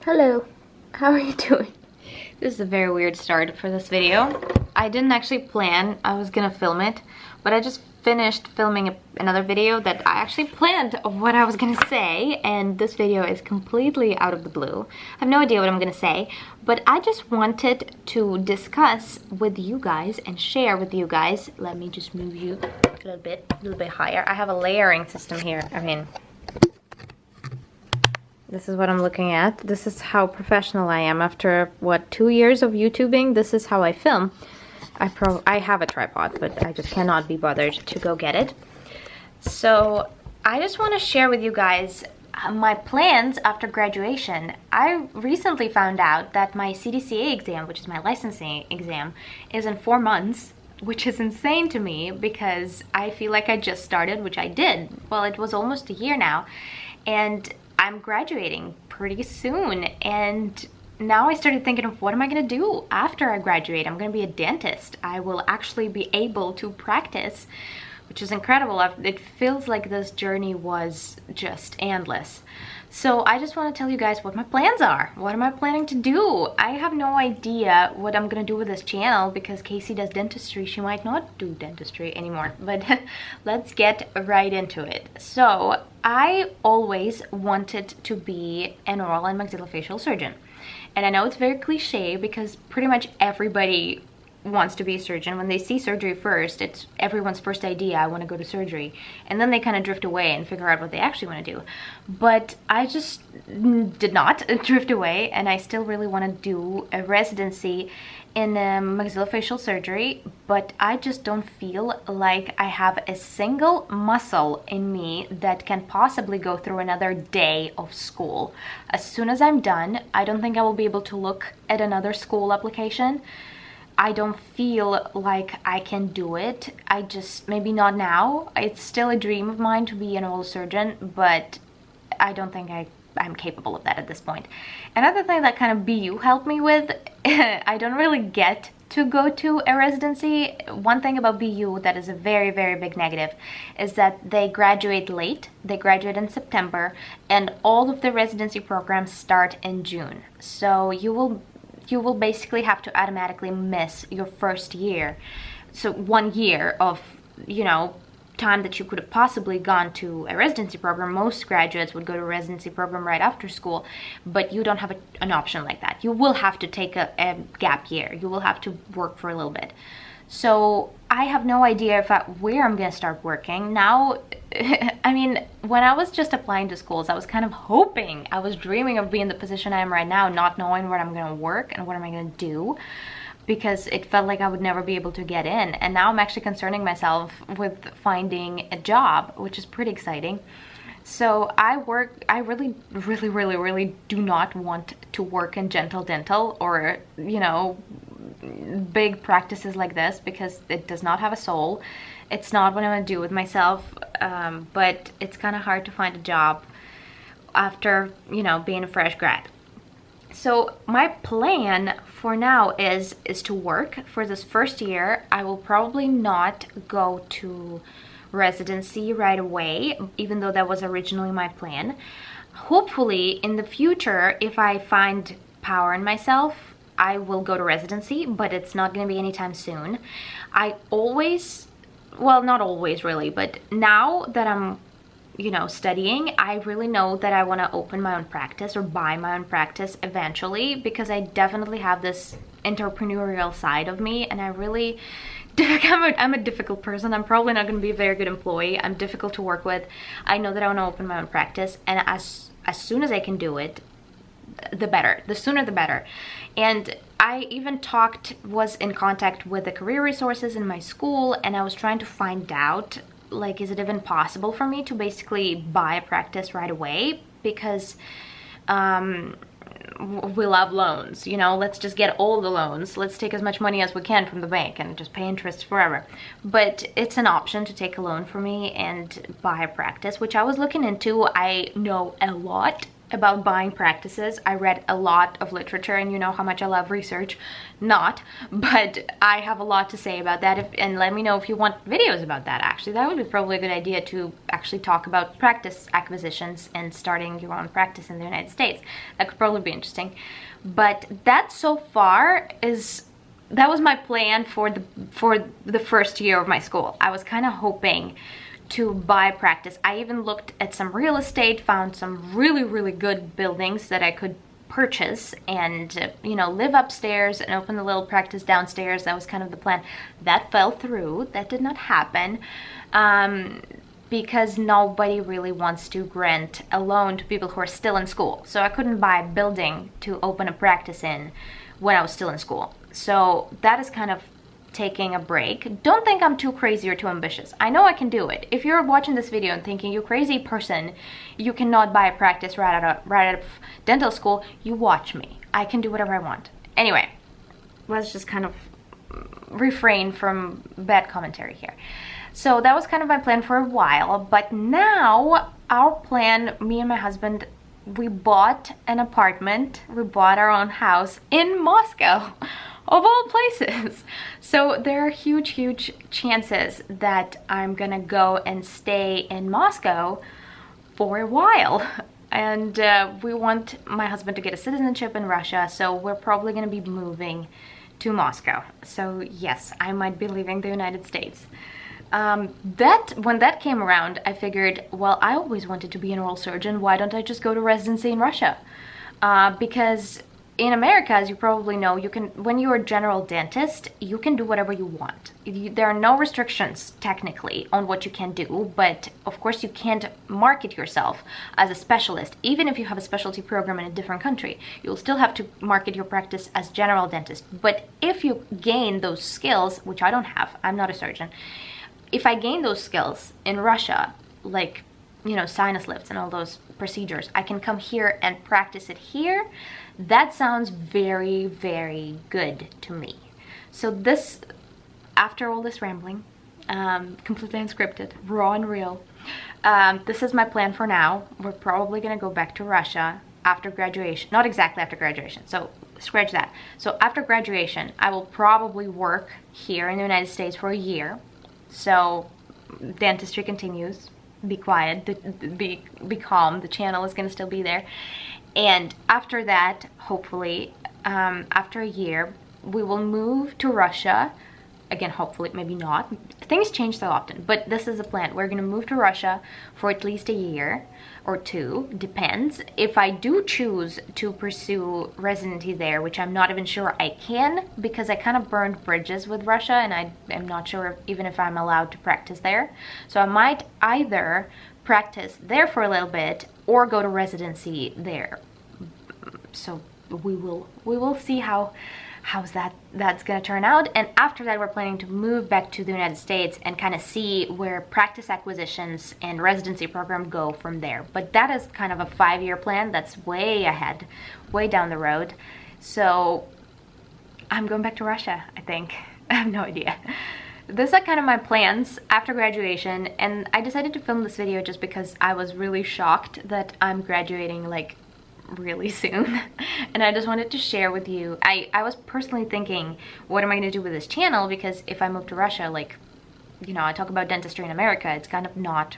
Hello, how are you doing? This is a very weird start for this video. I didn't actually plan I was gonna film it, but I just finished filming another video that I actually planned of what I was gonna say, and this video is completely out of the blue. I have no idea what I'm gonna say, but I just wanted to discuss with you guys and share with you guys. Let me just move you a little bit higher. I have a layering system here. I mean, this is what I'm looking at. This is how professional I am after, what, 2 years of YouTubing. This is how I film. I have a tripod, but I just cannot be bothered to go get it. So I just want to share with you guys my plans after graduation. I recently found out that my CDCA exam, which is my licensing exam, is in 4 months, which is insane to me because I feel like I just started, which I did. Well, it was almost a year now, and I'm graduating pretty soon, and now I started thinking of what am I gonna do after I graduate. I'm gonna be a dentist. I will actually be able to practice, which is incredible. It feels like this journey was just endless. So I just want to tell you guys what my plans are. What am I planning to do? I have no idea what I'm gonna do with this channel because Casey does dentistry. She might not do dentistry anymore, but let's get right into it. So I always wanted to be an oral and maxillofacial surgeon. And I know it's very cliche because pretty much everybody wants to be a surgeon. When they see surgery first, it's everyone's first idea, I want to go to surgery, and then they kind of drift away and figure out what they actually want to do. But I just did not drift away, and I still really want to do a residency in maxillofacial surgery, but I just don't feel like I have a single muscle in me that can possibly go through another day of school. As soon as I'm done, I don't think I will be able to look at another school application. I don't feel like I can do it. I just, maybe not now. It's still a dream of mine to be an oral surgeon, but I don't think I'm capable of that at this point. Another thing that kind of BU helped me with, I don't really get to go to a residency. One thing about BU that is a very, very big negative is that they graduate late. They graduate in September, and all of the residency programs start in June. So you will basically have to automatically miss your first year. So 1 year of, time that you could have possibly gone to a residency program. Most graduates would go to a residency program right after school, but you don't have an option like that. You will have to take a gap year. You will have to work for a little bit. So I have no idea where I'm gonna start working now. I mean, when I was just applying to schools, I was kind of hoping, I was dreaming of being in the position I am right now, not knowing where I'm gonna work and what am I gonna do, because it felt like I would never be able to get in. And now I'm actually concerning myself with finding a job, which is pretty exciting. So I really, really, really, really do not want to work in gentle dental or, big practices like this, because it does not have a soul. It's not what I want to do with myself, but it's kind of hard to find a job after, being a fresh grad. So my plan for now is to work for this first year. I will probably not go to residency right away, even though that was originally my plan. Hopefully in the future, if I find power in myself, I will go to residency, but it's not going to be anytime soon. I always, well, not always really, but now that I'm studying, I really know that I want to open my own practice or buy my own practice eventually, because I definitely have this entrepreneurial side of me, and I really I'm a difficult person. I'm probably not going to be a very good employee. I'm difficult to work with. I know that I want to open my own practice, and as soon as I can do it, the better. The sooner the better. And I even was in contact with the career resources in my school, and I was trying to find out, like, is it even possible for me to basically buy a practice right away? Because we love loans, let's just get all the loans. Let's take as much money as we can from the bank and just pay interest forever. But it's an option to take a loan for me and buy a practice, which I was looking into. I know a lot about buying practices. I read a lot of literature, and you know how much I love research. Not, but I have a lot to say about that, and let me know if you want videos about that. Actually, that would be probably a good idea, to actually talk about practice acquisitions and starting your own practice in the United States. That could probably be interesting. But that so far that was my plan for the first year of my school. I was kind of hoping to buy practice. I even looked at some real estate, found some really good buildings that I could purchase and you know, live upstairs and open a little practice downstairs. That was kind of the plan. That fell through. That did not happen because nobody really wants to rent a loan to people who are still in school. So I couldn't buy a building to open a practice in when I was still in school. So that is kind of taking a break. Don't think I'm too crazy or too ambitious. I know I can do it. If you're watching this video and thinking, you crazy person, you cannot buy a practice right out of dental school, you watch me. I can do whatever I want. Anyway, let's just kind of refrain from bad commentary here. So that was kind of my plan for a while, but now our plan, me and my husband, we bought an apartment, we bought our own house in Moscow, of all places. So there are huge chances that I'm gonna go and stay in Moscow for a while. And we want my husband to get a citizenship in Russia, so we're probably gonna be moving to Moscow. So yes, I might be leaving the United States. When that came around, I figured, well, I always wanted to be an oral surgeon. Why don't I just go to residency in Russia? Because in America, as you probably know, when you're a general dentist, you can do whatever you want. There are no restrictions technically on what you can do, but of course you can't market yourself as a specialist. Even if you have a specialty program in a different country, you'll still have to market your practice as general dentist. But if you gain those skills, which I don't have, I'm not a surgeon. If I gain those skills in Russia, like, you know, sinus lifts and all those procedures, I can come here and practice it here. That sounds very good to me. So this, after all this rambling, completely unscripted, raw and real, this is my plan for now. We're probably gonna go back to Russia after graduation. Not exactly after graduation, so scratch that. So after graduation, I will probably work here in the United States for a year. So dentistry continues. Be quiet, be calm. The channel is gonna still be there. And after that, hopefully, after a year, we will move to Russia. Again, hopefully, maybe not. Things change so often, but this is the plan. We're gonna move to Russia for at least a year or two, depends. If I do choose to pursue residency there, which I'm not even sure I can, because I kind of burned bridges with Russia, and I am not sure even if I'm allowed to practice there. So I might either practice there for a little bit or go to residency there. So we will see that's gonna turn out. And after that, we're planning to move back to the United States and kind of see where practice acquisitions and residency program go from there. But that is kind of a 5-year plan. That's way ahead, way down the road. So I'm going back to Russia, I think. I have no idea. Those are kind of my plans after graduation, and I decided to film this video just because I was really shocked that I'm graduating like really soon. And I just wanted to share with you. I was personally thinking, what am I going to do with this channel? Because if I move to Russia, like, you know, I talk about dentistry in America, it's kind of not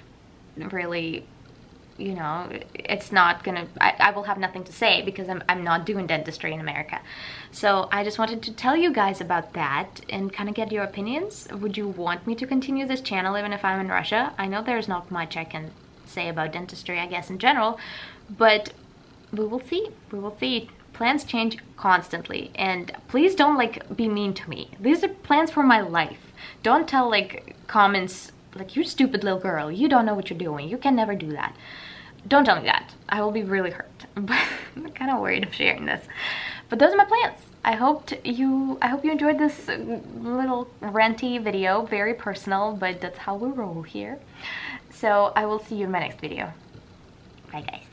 really, you know, it's not gonna, I will have nothing to say because I'm not doing dentistry in America. So I just wanted to tell you guys about that and kind of get your opinions. Would you want me to continue this channel even if I'm in Russia? I know there's not much I can say about dentistry, I guess, in general, but we will see. We will see. Plans change constantly, and please don't like be mean to me. These are plans for my life. Don't tell like comments like, you stupid little girl, you don't know what you're doing, you can never do that. Don't tell me that. I will be really hurt. But I'm kind of worried of sharing this. But those are my plans. I hope you enjoyed this little ranty video, very personal, but that's how we roll here. So I will see you in my next video. Bye guys.